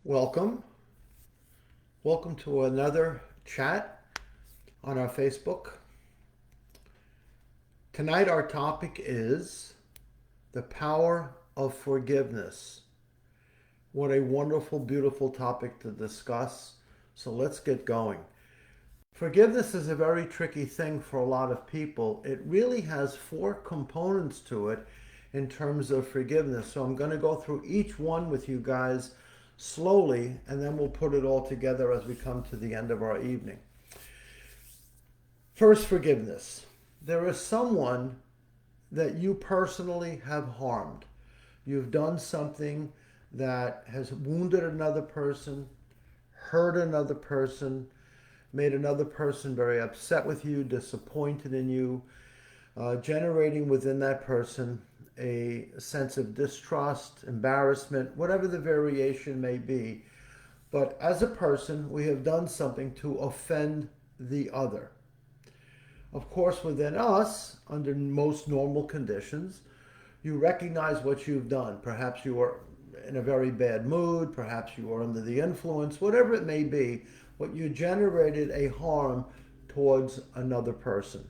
Welcome. Welcome to another chat on our Facebook. Tonight, our topic is the power of forgiveness. What a wonderful, beautiful topic to discuss. So let's get going. Forgiveness is a very tricky thing for a lot of people. It really has four components to it in terms of forgiveness. So I'm going to go through each one with you guys slowly, and then we'll put it all together as we come to the end of our evening. First, forgiveness. There is someone that you personally have harmed. You've done something that has wounded another person, hurt another person, made another person very upset with you, disappointed in you, generating within that person a sense of distrust, embarrassment, whatever the variation may be. But as a person, we have done something to offend the other. Of course, within us, under most normal conditions, you recognize what you've done. Perhaps you were in a very bad mood, perhaps you were under the influence, whatever it may be, but you generated a harm towards another person.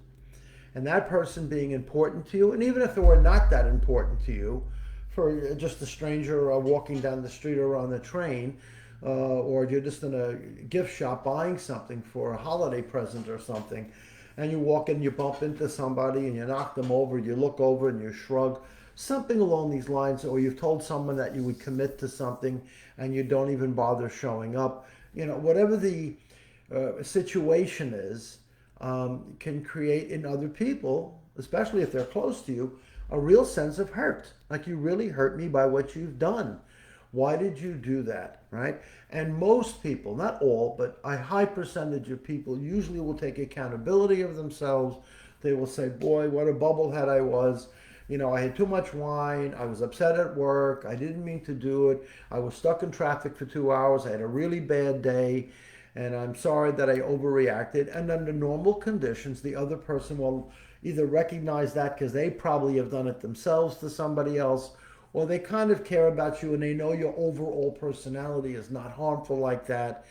And that person being important to you, and even if they were not that important to you, for just a stranger walking down the street or on the train, or you're just in a gift shop buying something for a holiday present or something, and you walk in, you bump into somebody and you knock them over, you look over and you shrug, something along these lines, or you've told someone that you would commit to something and you don't even bother showing up. Whatever the situation is, can create in other people, especially if they're close to you, a real sense of hurt. Like, you really hurt me by what you've done. Why did you do that, right? And most people, not all, but a high percentage of people usually will take accountability of themselves. They will say, boy, what a bubblehead I was. I had too much wine. I was upset at work. I didn't mean to do it. I was stuck in traffic for 2 hours. I had a really bad day. And I'm sorry that I overreacted. And under normal conditions, the other person will either recognize that because they probably have done it themselves to somebody else, or they kind of care about you and they know your overall personality is not harmful like that.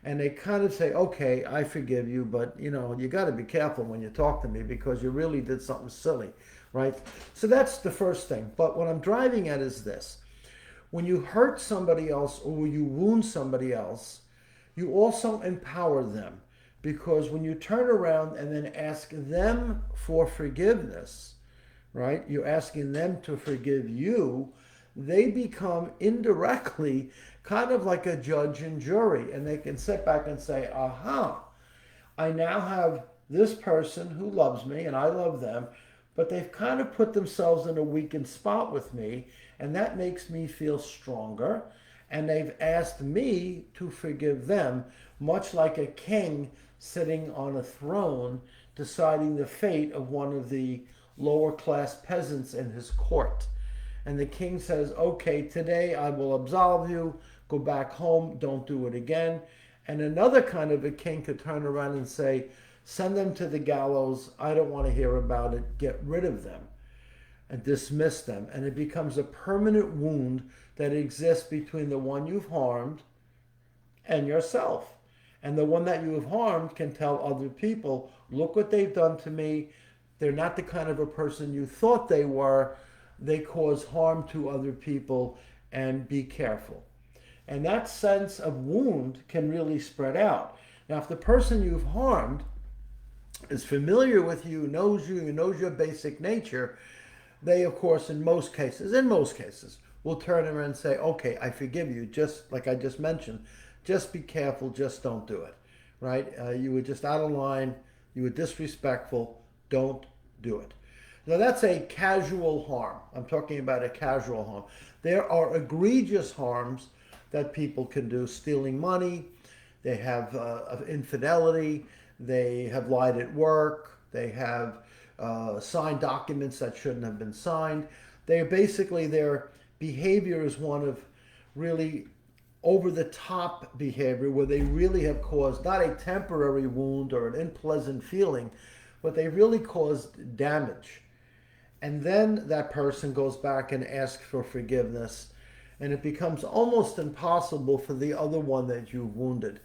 And they kind of say, okay, I forgive you, but you got to be careful when you talk to me because you really did something silly, right? So that's the first thing. But what I'm driving at is this. When you hurt somebody else or you wound somebody else, you also empower them, because when you turn around and then ask them for forgiveness, right? You're asking them to forgive you. They become indirectly kind of like a judge and jury, and they can sit back and say, aha, I now have this person who loves me and I love them, but they've kind of put themselves in a weakened spot with me, and that makes me feel stronger. And they've asked me to forgive them, much like a king sitting on a throne deciding the fate of one of the lower class peasants in his court. And the king says, okay, today I will absolve you, go back home, don't do it again. And another kind of a king could turn around and say, send them to the gallows, I don't want to hear about it, get rid of them and dismiss them. And it becomes a permanent wound that exists between the one you've harmed and yourself. And the one that you have harmed can tell other people, look what they've done to me. They're not the kind of a person you thought they were. They cause harm to other people, and be careful. And that sense of wound can really spread out. Now, if the person you've harmed is familiar with you, knows your basic nature, they, of course, in most cases, will turn around and say, okay, I forgive you, just like I just mentioned. Just be careful, just don't do it, right? You were just out of line, you were disrespectful, don't do it. Now, that's a casual harm. I'm talking about a casual harm. There are egregious harms that people can do: stealing money, they have infidelity, they have lied at work, they have signed documents that shouldn't have been signed. Their behavior is one of really over the top behavior where they really have caused not a temporary wound or an unpleasant feeling, but they really caused damage. And then that person goes back and asks for forgiveness. And it becomes almost impossible for the other one that you've wounded.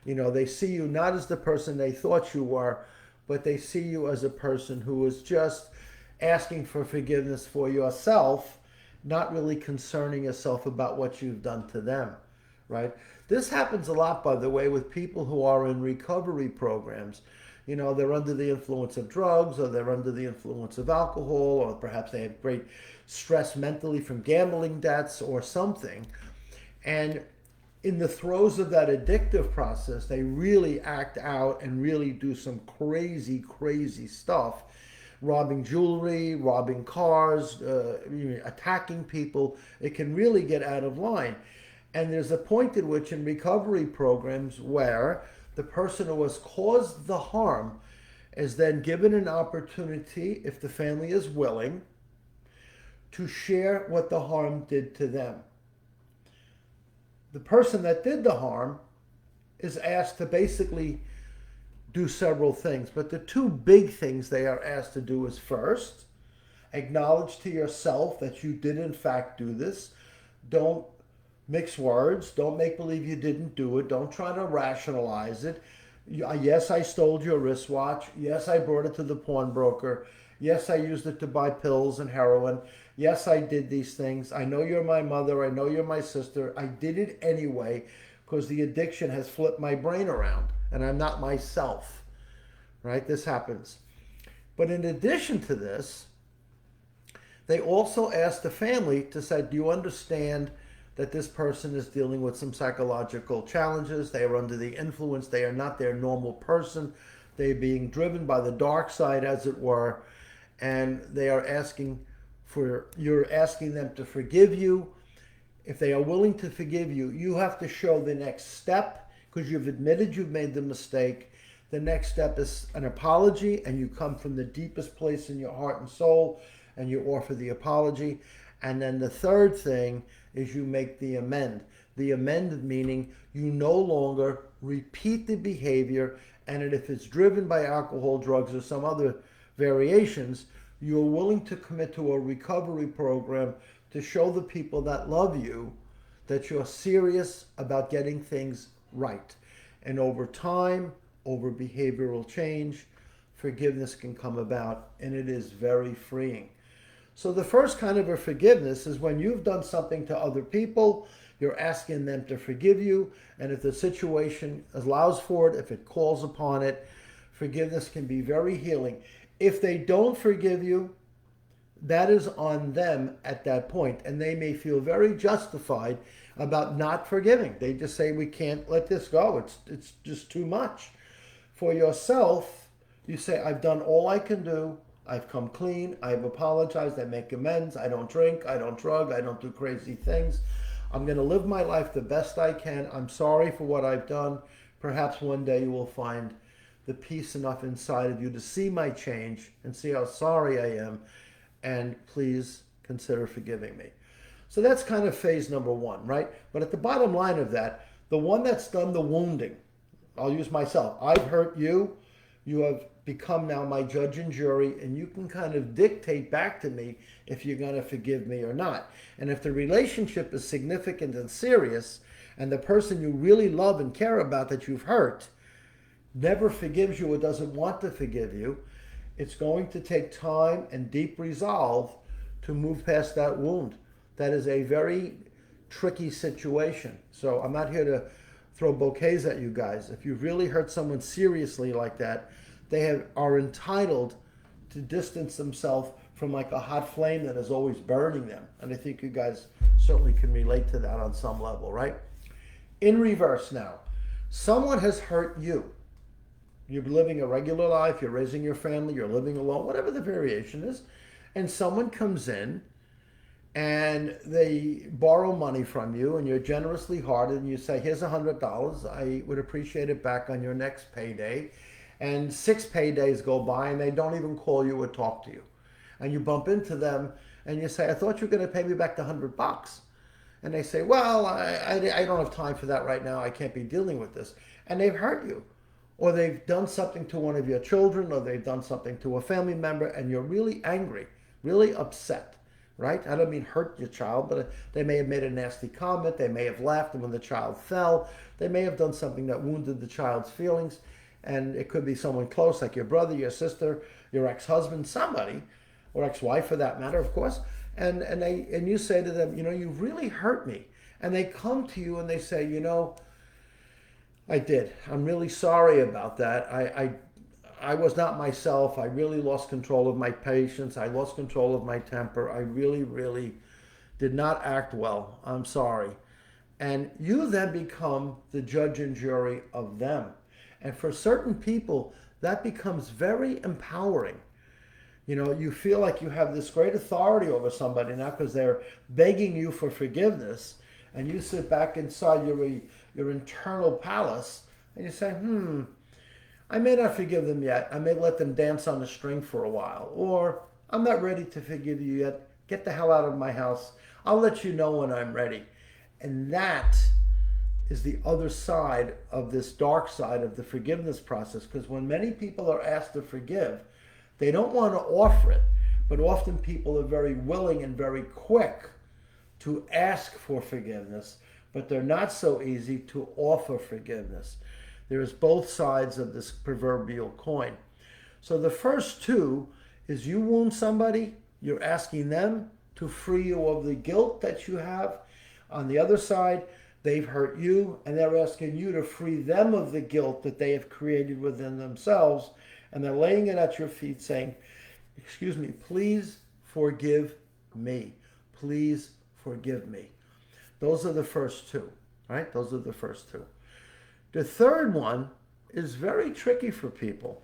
They see you not as the person they thought you were, but they see you as a person who is just asking for forgiveness for yourself, not really concerning yourself about what you've done to them, right? This happens a lot, by the way, with people who are in recovery programs. They're under the influence of drugs, or they're under the influence of alcohol, or perhaps they have great stress mentally from gambling debts or something. And in the throes of that addictive process, they really act out and really do some crazy, crazy stuff. Robbing jewelry, robbing cars, attacking people. It can really get out of line. And there's a point at which in recovery programs where the person who has caused the harm is then given an opportunity, if the family is willing, to share what the harm did to them. The person that did the harm is asked to basically do several things, but the two big things they are asked to do is, first, acknowledge to yourself that you did in fact do this. Don't mix words. Don't make believe you didn't do it. Don't try to rationalize it. Yes, I stole your wristwatch. Yes, I brought it to the pawnbroker. Yes, I used it to buy pills and heroin. Yes, I did these things. I know you're my mother. I know you're my sister. I did it anyway because the addiction has flipped my brain around and I'm not myself, right? This happens. But in addition to this, they also ask the family to say, do you understand that this person is dealing with some psychological challenges? They are under the influence. They are not their normal person. They're being driven by the dark side, as it were. And you're asking them to forgive you. If they are willing to forgive you, you have to show the next step because you've admitted you've made the mistake. The next step is an apology, and you come from the deepest place in your heart and soul and you offer the apology. And then the third thing is you make the amend. The amend meaning you no longer repeat the behavior, and if it's driven by alcohol, drugs, or some other variations, you're willing to commit to a recovery program to show the people that love you that you're serious about getting things right. And over time, over behavioral change, forgiveness can come about, and it is very freeing. So the first kind of a forgiveness is when you've done something to other people, you're asking them to forgive you, and if the situation allows for it, if it calls upon it, forgiveness can be very healing. If they don't forgive you, that is on them at that point, and they may feel very justified about not forgiving. They just say, we can't let this go. It's just too much. For yourself, you say, I've done all I can do. I've come clean. I've apologized. I make amends. I don't drink. I don't drug. I don't do crazy things. I'm going to live my life the best I can. I'm sorry for what I've done. Perhaps one day you will find the peace enough inside of you to see my change and see how sorry I am, and please consider forgiving me. So that's kind of phase number one, right? But at the bottom line of that, the one that's done the wounding, I'll use myself. I've hurt you. You have become now my judge and jury, and you can kind of dictate back to me if you're going to forgive me or not. And if the relationship is significant and serious, and the person you really love and care about that you've hurt never forgives you or doesn't want to forgive you, it's going to take time and deep resolve to move past that wound. That is a very tricky situation. So I'm not here to throw bouquets at you guys. If you've really hurt someone seriously like that, they are entitled to distance themselves from like a hot flame that is always burning them. And I think you guys certainly can relate to that on some level, right? In reverse now, someone has hurt you. You're living a regular life, you're raising your family, you're living alone, whatever the variation is, and someone comes in and they borrow money from you, and you're generously hearted, and you say, here's $100, I would appreciate it back on your next payday. And 6 paydays go by and they don't even call you or talk to you. And you bump into them and you say, I thought you were going to pay me back the $100. And they say, well, I don't have time for that right now. I can't be dealing with this. And they've hurt you. Or they've done something to one of your children, or they've done something to a family member, and you're really angry, really upset. right? I don't mean hurt your child, but they may have made a nasty comment. They may have laughed when the child fell. They may have done something that wounded the child's feelings. And it could be someone close, like your brother, your sister, your ex-husband, somebody, or ex-wife for that matter, of course. And you say to them, you've really hurt me. And they come to you and they say, I did. I'm really sorry about that. I was not myself. I really lost control of my patience. I lost control of my temper. I really, really did not act well. I'm sorry. And you then become the judge and jury of them. And for certain people, that becomes very empowering. You feel like you have this great authority over somebody now because they're begging you for forgiveness. And you sit back inside your internal palace and you say, I may not forgive them yet. I may let them dance on the string for a while. Or, I'm not ready to forgive you yet. Get the hell out of my house. I'll let you know when I'm ready. And that is the other side of this dark side of the forgiveness process. Because when many people are asked to forgive, they don't want to offer it. But often people are very willing and very quick to ask for forgiveness, but they're not so easy to offer forgiveness. There's both sides of this proverbial coin. So the first two is you wound somebody, you're asking them to free you of the guilt that you have. On the other side, they've hurt you and they're asking you to free them of the guilt that they have created within themselves. And they're laying it at your feet saying, excuse me, please forgive me. Please forgive me. Those are the first two, right? Those are the first two. The third one is very tricky for people.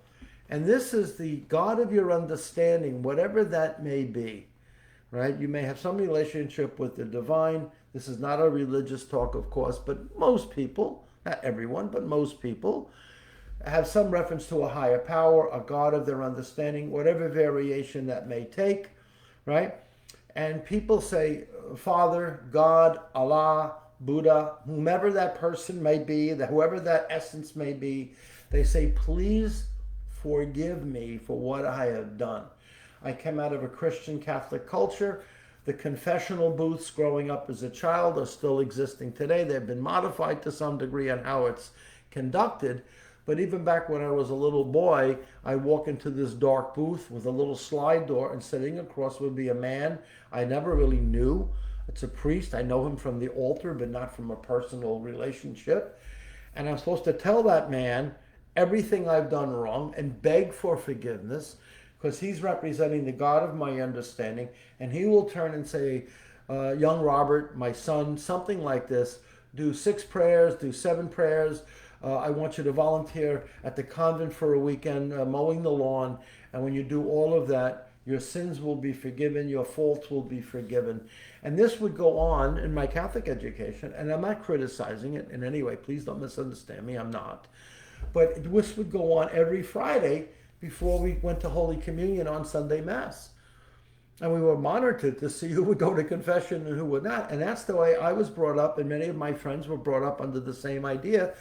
And this is the God of your understanding, whatever that may be, right? You may have some relationship with the divine. This is not a religious talk, of course, but most people, not everyone, but most people, have some reference to a higher power, a God of their understanding, whatever variation that may take, right? And people say, Father, God, Allah, Buddha, whomever that person may be, whoever that essence may be, they say, please forgive me for what I have done. I came out of a Christian Catholic culture. The confessional booths growing up as a child are still existing today. They've been modified to some degree on how it's conducted. But even back when I was a little boy, I walk into this dark booth with a little slide door, and sitting across would be a man I never really knew. It's a priest. I know him from the altar, but not from a personal relationship. And I'm supposed to tell that man everything I've done wrong and beg for forgiveness, because he's representing the God of my understanding. And he will turn and say, young Robert, my son, something like this, do 6 prayers, do 7 prayers. I want you to volunteer at the convent for a weekend, mowing the lawn. And when you do all of that, your sins will be forgiven, your faults will be forgiven. And this would go on in my Catholic education, and I'm not criticizing it in any way. Please don't misunderstand me, I'm not. But this would go on every Friday before we went to Holy Communion on Sunday Mass. And we were monitored to see who would go to confession and who would not. And that's the way I was brought up, and many of my friends were brought up under the same idea.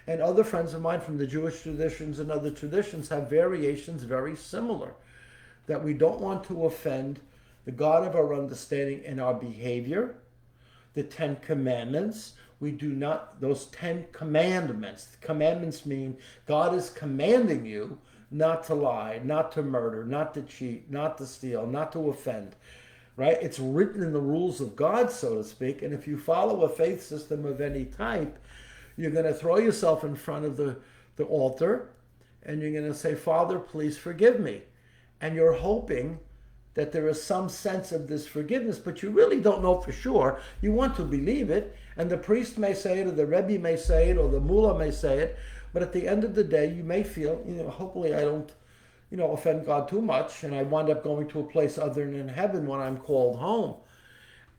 And other friends of mine from the Jewish traditions and other traditions have variations very similar. That we don't want to offend the God of our understanding in our behavior, the 10 commandments. We do not, those 10 commandments. Commandments mean God is commanding you not to lie, not to murder, not to cheat, not to steal, not to offend. Right? It's written in the rules of God, so to speak. And if you follow a faith system of any type, you're going to throw yourself in front of the altar and you're going to say, Father, please forgive me. And you're hoping that there is some sense of this forgiveness, but you really don't know for sure. You want to believe it, and the priest may say it, or the Rebbe may say it, or the mullah may say it, but at the end of the day, you may feel, hopefully I don't, offend God too much, and I wind up going to a place other than heaven when I'm called home.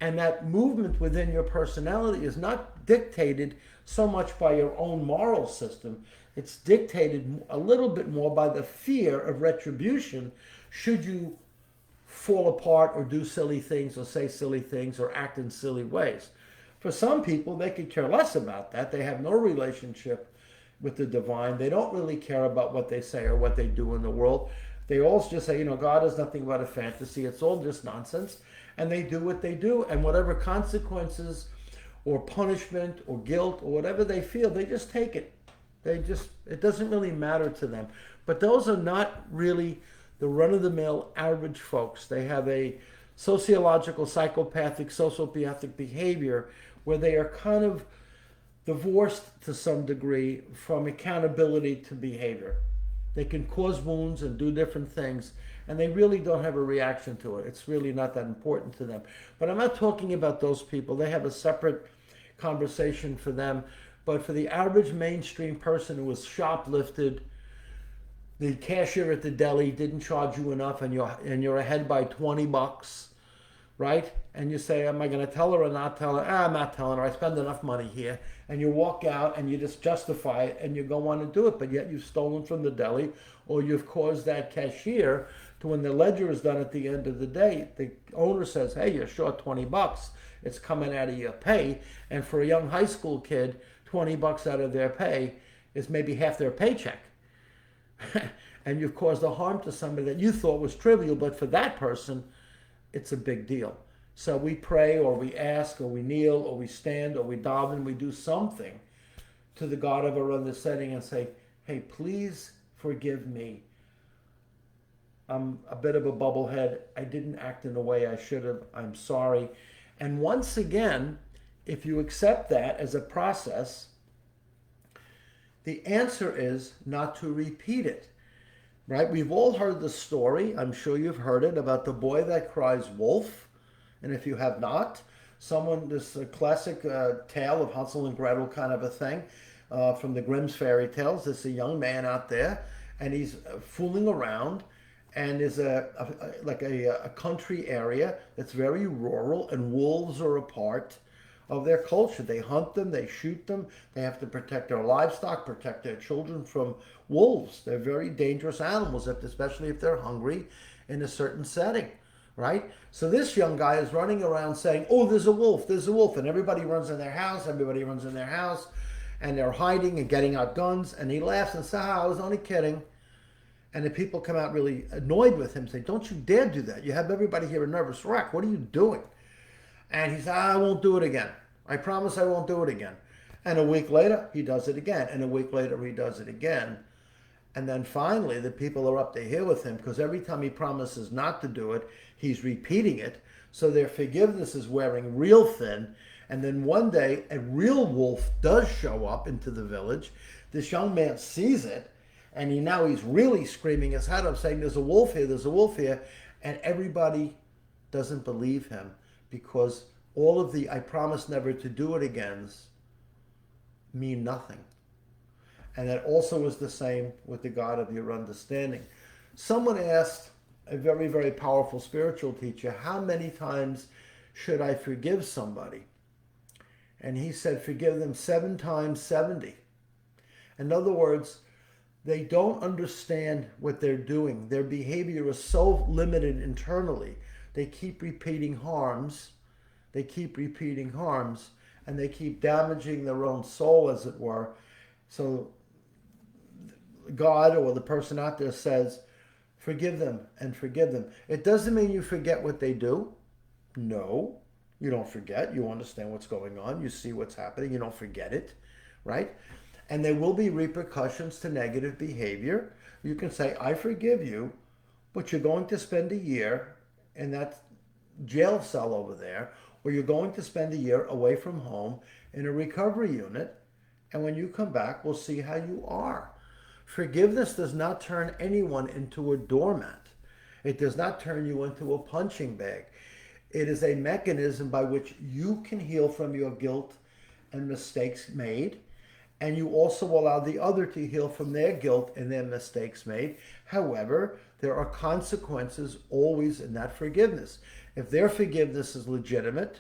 And that movement within your personality is not dictated so much by your own moral system. It's dictated a little bit more by the fear of retribution should you fall apart or do silly things or say silly things or act in silly ways. For some people, they could care less about that. They have no relationship with the divine. They don't really care about what they say or what they do in the world. They all just say, God is nothing but a fantasy. It's all just nonsense. and they do what they do, and whatever consequences or punishment or guilt or whatever they feel, they just take it. It doesn't really matter to them. But those are not really the run-of-the-mill average folks. They have a sociological, psychopathic, sociopathic behavior where they are kind of divorced to some degree from accountability to behavior. They can cause wounds and do different things, and they really don't have a reaction to it. It's really not that important to them. But I'm not talking about those people. They have a separate conversation for them. But for the average mainstream person who was shoplifted, the cashier at the deli didn't charge you enough, and you're ahead by $20, right? And you say, am I going to tell her or not tell her? I'm not telling her. I spend enough money here. And you walk out and you just justify it and you go on and do it. But yet you've stolen from the deli, or you've caused that cashier to, when the ledger is done at the end of the day, the owner says, hey, you're short $20. It's coming out of your pay. And for a young high school kid, $20 out of their pay is maybe half their paycheck. And you've caused a harm to somebody that you thought was trivial, but for that person, it's a big deal. So we pray, or we ask, or we kneel, or we stand, or we daven, we do something to the God of our understanding and say, hey, please forgive me. I'm a bit of a bubblehead. I didn't act in the way I should have. I'm sorry. And once again, if you accept that as a process, the answer is not to repeat it, right? We've all heard the story, I'm sure you've heard it, about the boy that cries wolf. And if you have not, this classic tale of Hansel and Gretel kind of a thing from the Grimm's fairy tales. There's a young man out there, and he's fooling around, and there's a country area that's very rural, and wolves are a part of their culture. They hunt them, they shoot them, they have to protect their livestock, protect their children from wolves. They're very dangerous animals, especially if they're hungry in a certain setting, right? So this young guy is running around saying, oh, there's a wolf, and everybody runs in their house, and they're hiding and getting out guns, and he laughs and says, I was only kidding. And the people come out really annoyed with him, say, don't you dare do that. You have everybody here a nervous wreck. What are you doing? And he said, I won't do it again. I promise I won't do it again. And a week later, he does it again. And a week later, he does it again. And then finally, the people are up to here with him, because every time he promises not to do it, he's repeating it. So their forgiveness is wearing real thin. And then one day, a real wolf does show up into the village. This young man sees it, and he's really screaming his head up, saying, there's a wolf here, there's a wolf here. And everybody doesn't believe him, because all of the I promise never to do it agains mean nothing. And that also is the same with the God of your understanding. Someone asked a very, very powerful spiritual teacher, how many times should I forgive somebody? And he said, forgive them 7 times 70. In other words, they don't understand what they're doing. Their behavior is so limited internally. They keep repeating harms. And they keep damaging their own soul, as it were. So God, or the person out there, says, forgive them and forgive them. It doesn't mean you forget what they do. No, you don't forget. You understand what's going on. You see what's happening. You don't forget it, right? And there will be repercussions to negative behavior. You can say, I forgive you, but you're going to spend a year in that jail cell over there, or you're going to spend a year away from home in a recovery unit, and when you come back, we'll see how you are. Forgiveness does not turn anyone into a doormat. It does not turn you into a punching bag. It is a mechanism by which you can heal from your guilt and mistakes made, and you also allow the other to heal from their guilt and their mistakes made. However, there are consequences always in that forgiveness. If their forgiveness is legitimate,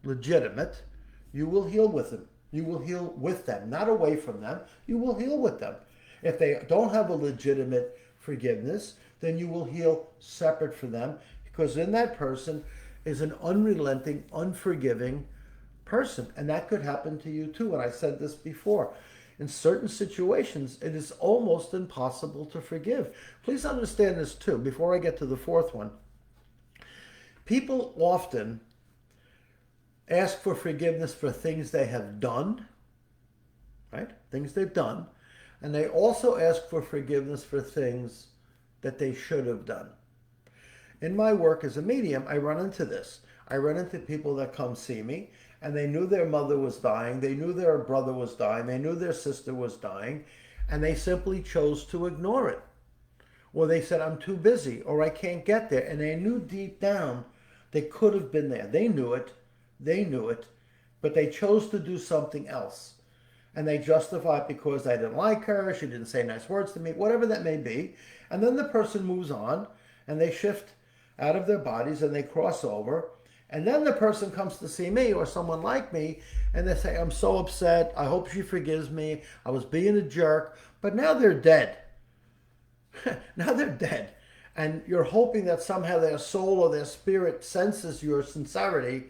you will heal with them. You will heal with them, not away from them. You will heal with them. If they don't have a legitimate forgiveness, then you will heal separate from them, because in that person is an unrelenting, unforgiving person. And that could happen to you too. And I said this before. In certain situations, it is almost impossible to forgive. Please understand this too, before I get to the fourth one. People often ask for forgiveness for things they have done, right? Things they've done. And they also ask for forgiveness for things that they should have done. In my work as a medium, I run into this. I run into people that come see me and they knew their mother was dying, they knew their brother was dying, they knew their sister was dying, and they simply chose to ignore it. Or they said, I'm too busy, or I can't get there. And they knew deep down they could have been there. They knew it. They knew it. But they chose to do something else. And they justify it because I didn't like her, she didn't say nice words to me, whatever that may be. And then the person moves on and they shift out of their bodies and they cross over. And then the person comes to see me or someone like me and they say, I'm so upset. I hope she forgives me. I was being a jerk. But now they're dead. Now they're dead. And you're hoping that somehow their soul or their spirit senses your sincerity,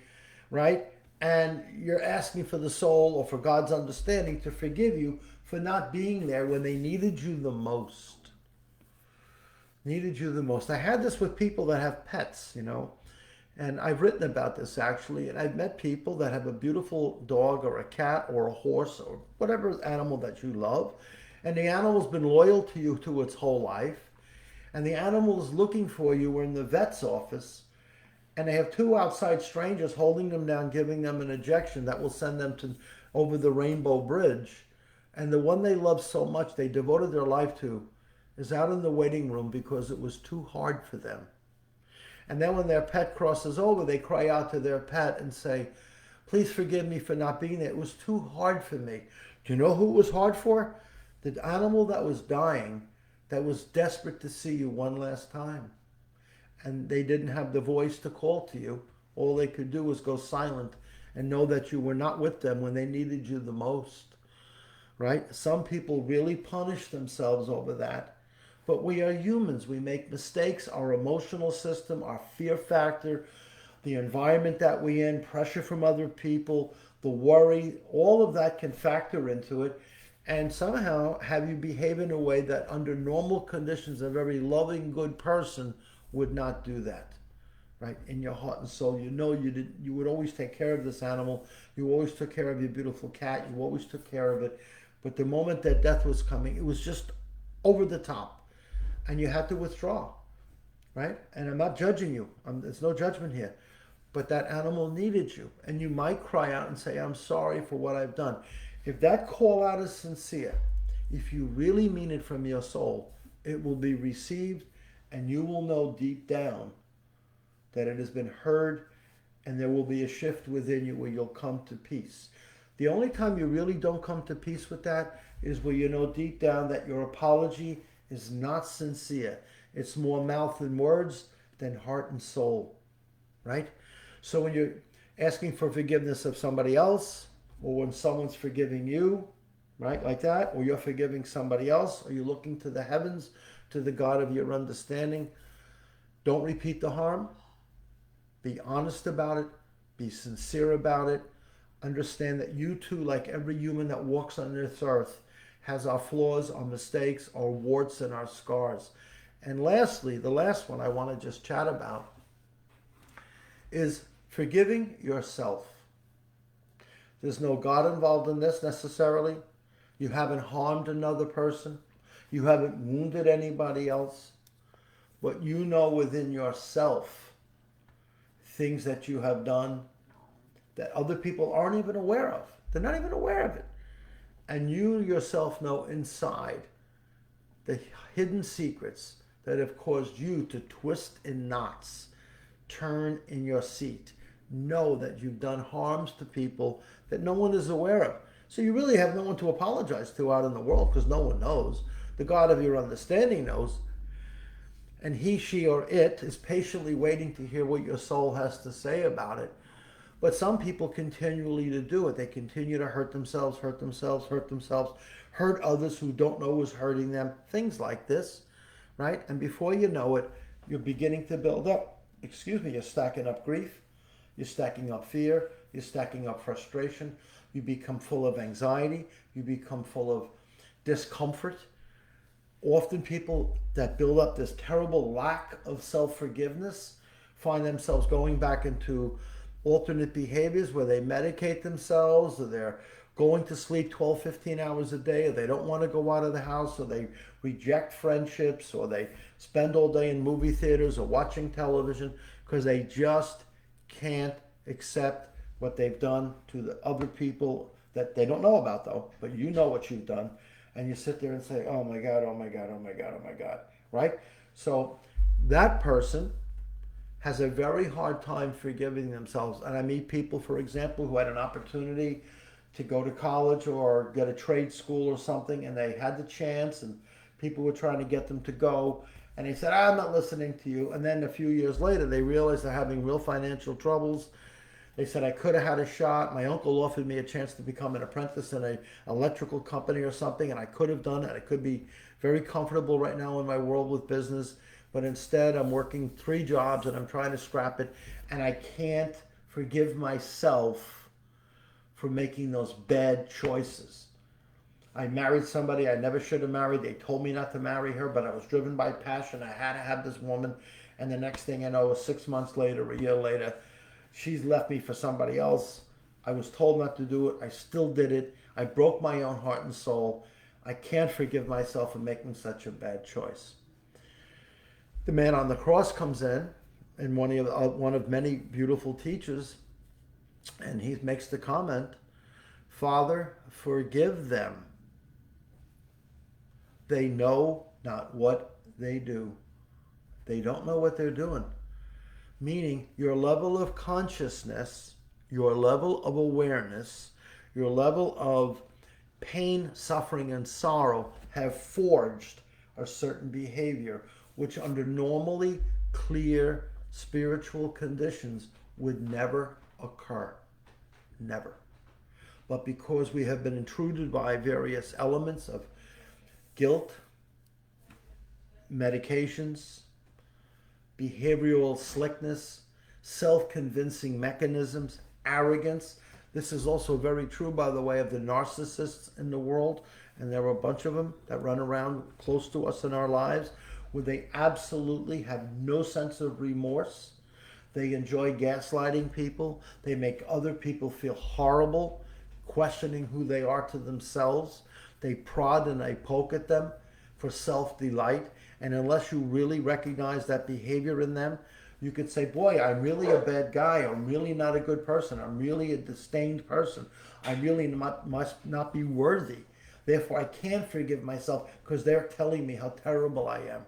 right? And you're asking for the soul or for God's understanding to forgive you for not being there when they needed you the most. Needed you the most. I had this with people that have pets, you know. And I've written about this actually. And I've met people that have a beautiful dog or a cat or a horse or whatever animal that you love. And the animal's been loyal to you to its whole life. And the animal is looking for you. We're in the vet's office. And they have two outside strangers holding them down, giving them an injection that will send them to over the Rainbow Bridge. And the one they love so much, they devoted their life to, is out in the waiting room because it was too hard for them. And then when their pet crosses over, they cry out to their pet and say, please forgive me for not being there. It was too hard for me. Do you know who it was hard for? The animal that was dying, that was desperate to see you one last time. And they didn't have the voice to call to you. All they could do was go silent and know that you were not with them when they needed you the most. Right? Some people really punish themselves over that. But we are humans. We make mistakes. Our emotional system, our fear factor, the environment that we're in, pressure from other people, the worry, all of that can factor into it and somehow have you behave in a way that under normal conditions a very loving, good person would not do that. Right? In your heart and soul, you know you would always take care of this animal. You always took care of your beautiful cat. You always took care of it. But the moment that death was coming, it was just over the top. And you had to withdraw. Right? And I'm not judging you. There's no judgment here. But that animal needed you. And you might cry out and say, I'm sorry for what I've done. If that call out is sincere, if you really mean it from your soul, it will be received and you will know deep down that it has been heard and there will be a shift within you where you'll come to peace. The only time you really don't come to peace with that is where you know deep down that your apology is not sincere. It's more mouth and words than heart and soul, right? So when you're asking for forgiveness of somebody else, or when someone's forgiving you, right, like that, or you're forgiving somebody else, or you're looking to the heavens, to the God of your understanding, don't repeat the harm. Be honest about it. Be sincere about it. Understand that you too, like every human that walks on this earth, has our flaws, our mistakes, our warts, and our scars. And lastly, the last one I want to just chat about is forgiving yourself. There's no God involved in this necessarily. You haven't harmed another person. You haven't wounded anybody else. But you know within yourself things that you have done that other people aren't even aware of. They're not even aware of it. And you yourself know inside the hidden secrets that have caused you to twist in knots, turn in your seat. Know that you've done harms to people that no one is aware of. So you really have no one to apologize to out in the world because no one knows. The God of your understanding knows. And he, she, or it is patiently waiting to hear what your soul has to say about it. But some people continually to do it. They continue to hurt themselves, hurt themselves, hurt themselves, hurt others who don't know who's hurting them. Things like this, right? And before you know it, you're beginning to build up. You're stacking up grief. You're stacking up fear. You're stacking up frustration. You become full of anxiety. You become full of discomfort. Often people that build up this terrible lack of self-forgiveness find themselves going back into alternate behaviors where they medicate themselves, or they're going to sleep 12, 15 hours a day, or they don't want to go out of the house, or they reject friendships, or they spend all day in movie theaters or watching television because they just can't accept what they've done to the other people that they don't know about, though, but you know what you've done. And you sit there and say, oh my God, oh my God, oh my God, oh my God, right? So that person has a very hard time forgiving themselves. And I meet people, for example, who had an opportunity to go to college or get a trade school or something, and they had the chance, and people were trying to get them to go, and they said, I'm not listening to you. And then a few years later, they realized they're having real financial troubles. They said, I could have had a shot. My uncle offered me a chance to become an apprentice in an electrical company or something, and I could have done it. I could be very comfortable right now in my world with business, but instead I'm working 3 jobs and I'm trying to scrap it, and I can't forgive myself for making those bad choices. I married somebody I never should have married. They told me not to marry her, but I was driven by passion. I had to have this woman, and the next thing I know, 6 months later, a year later, she's left me for somebody else. I was told not to do it. I still did it. I broke my own heart and soul. I can't forgive myself for making such a bad choice. The man on the cross comes in, and one of many beautiful teachers, and he makes the comment, Father, forgive them. They know not what they do. They don't know what they're doing. Meaning your level of consciousness, your level of awareness, your level of pain, suffering, and sorrow have forged a certain behavior, which under normally clear spiritual conditions would never occur. Never. But because we have been intruded by various elements of guilt, medications, behavioral slickness, self-convincing mechanisms, arrogance. This is also very true, by the way, of the narcissists in the world, and there are a bunch of them that run around close to us in our lives, where they absolutely have no sense of remorse. They enjoy gaslighting people. They make other people feel horrible, questioning who they are to themselves. They prod and they poke at them for self-delight. And unless you really recognize that behavior in them, you could say, boy, I'm really a bad guy. I'm really not a good person. I'm really a disdained person. I really must not be worthy. Therefore, I can't forgive myself because they're telling me how terrible I am.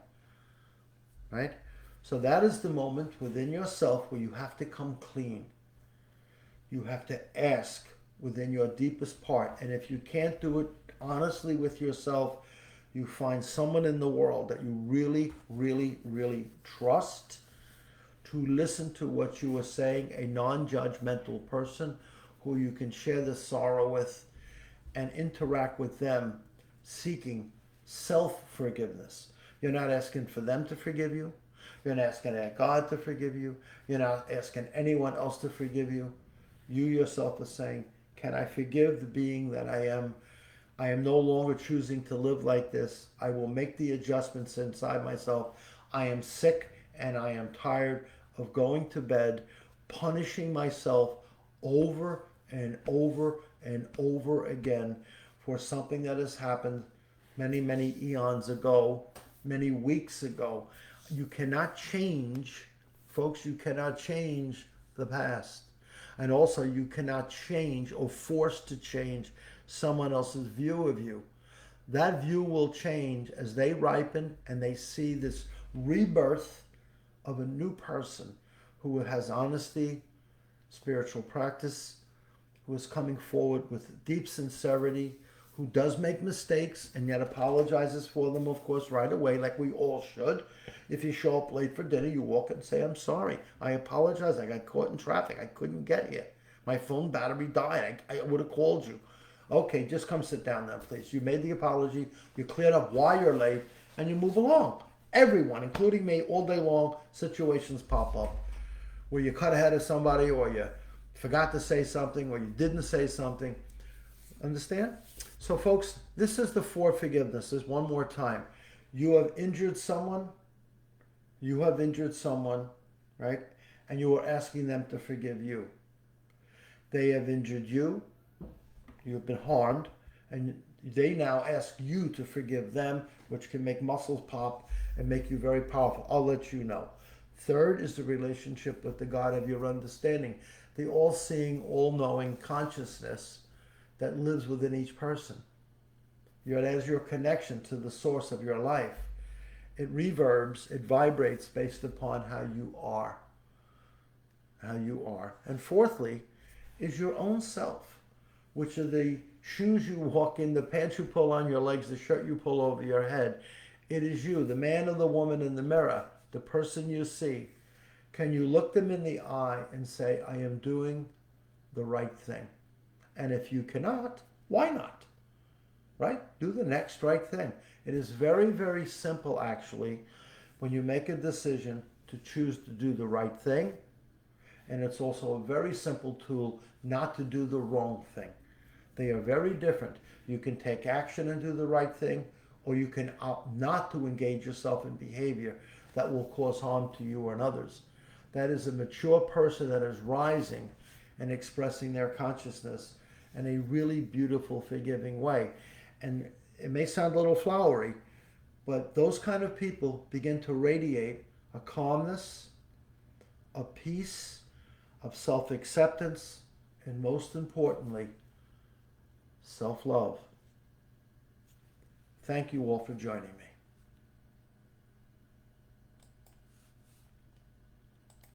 Right? So that is the moment within yourself where you have to come clean. You have to ask within your deepest part. And if you can't do it honestly with yourself, you find someone in the world that you really, really, really trust to listen to what you are saying, a non-judgmental person who you can share the sorrow with and interact with them seeking self-forgiveness. You're not asking for them to forgive you. You're not asking God to forgive you. You're not asking anyone else to forgive you. You yourself are saying, can I forgive the being that I am? I am no longer choosing to live like this. I will make the adjustments inside myself. I am sick and I am tired of going to bed, punishing myself over and over and over again for something that has happened many, many eons ago, many weeks ago. You cannot change, folks, you cannot change the past. And also you cannot change or force to change someone else's view of you. That view will change as they ripen and they see this rebirth of a new person who has honesty, spiritual practice, who is coming forward with deep sincerity, who does make mistakes and yet apologizes for them, of course, right away, like we all should. If you show up late for dinner, you walk and say, I'm sorry. I apologize. I got caught in traffic. I couldn't get here. My phone battery died. I would have called you. Okay, just come sit down now, please. You made the apology. You cleared up why you're late, and you move along. Everyone, including me, all day long, situations pop up where you cut ahead of somebody or you forgot to say something or you didn't say something. Understand? So, folks, this is the 4 forgivenesses. One more time. You have injured someone. You have injured someone, right? and you are asking them to forgive you. They have injured you, you have been harmed, and they now ask you to forgive them, which can make muscles pop and make you very powerful. I'll let you know. Third is the relationship with the God of your understanding, the all-seeing, all-knowing consciousness that lives within each person. As your connection to the source of your life. It reverbs, it vibrates based upon how you are. How you are. And fourthly, is your own self, which are the shoes you walk in, the pants you pull on your legs, the shirt you pull over your head. It is you, the man or the woman in the mirror, the person you see. Can you look them in the eye and say, I am doing the right thing? And if you cannot, why not? Right? Do the next right thing. It is very, very simple, actually, when you make a decision to choose to do the right thing. And it's also a very simple tool not to do the wrong thing. They are very different. You can take action and do the right thing, or you can opt not to engage yourself in behavior that will cause harm to you and others. That is a mature person that is rising and expressing their consciousness in a really beautiful, forgiving way. And it may sound a little flowery, but those kind of people begin to radiate a calmness, a peace, of self-acceptance, and most importantly, self-love. Thank you all for joining me.